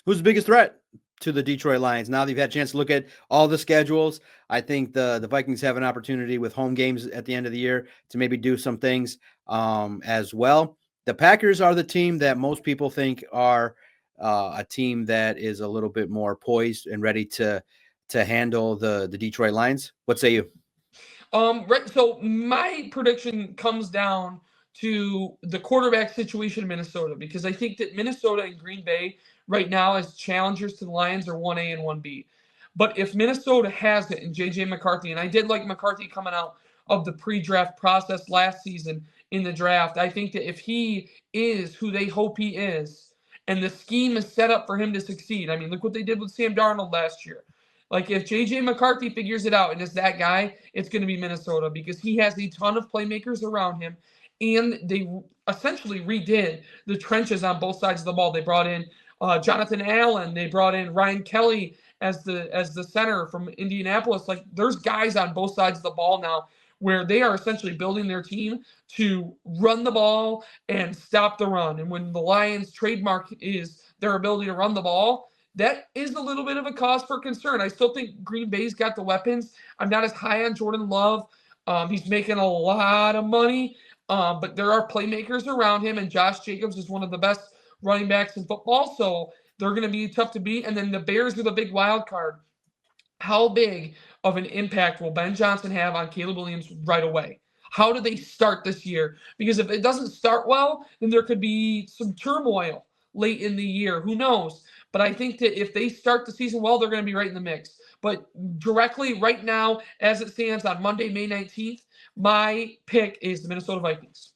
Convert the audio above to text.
Who's the biggest threat to the Detroit Lions? Now that you've had a chance to look at all the schedules, I think the Vikings have an opportunity with home games at the end of the year to maybe do some things as well. The Packers are the team that most people think are a team that is a little bit more poised and ready to handle the Detroit Lions. What say you? Right. So my prediction comes down to the quarterback situation in Minnesota because I think that Minnesota and Green Bay right now as challengers to the Lions are 1A and 1B. But if Minnesota has it and JJ McCarthy, and I did like McCarthy coming out of the pre-draft process last season in the draft, I think that if he is who they hope he is, and the scheme is set up for him to succeed. I mean, look what they did with Sam Darnold last year. Like if JJ McCarthy figures it out and is that guy, it's going to be Minnesota because he has a ton of playmakers around him, and they essentially redid the trenches on both sides of the ball. They brought in Jonathan Allen, they brought in Ryan Kelly as the center from Indianapolis. Like there's guys on both sides of the ball now where they are essentially building their team to run the ball and stop the run. And when the Lions' trademark is their ability to run the ball, that is a little bit of a cause for concern. I still think Green Bay's got the weapons. I'm not as high on Jordan Love. He's making a lot of money, but there are playmakers around him, and Josh Jacobs is one of the best running backs in football, so they're going to be tough to beat. And then the Bears are the big wild card. How big of an impact will Ben Johnson have on Caleb Williams right away? How do they start this year? Because if it doesn't start well, then there could be some turmoil late in the year. Who knows? But I think that if they start the season well, they're going to be right in the mix. But directly right now, as it stands on Monday, May 19th, my pick is the Minnesota Vikings.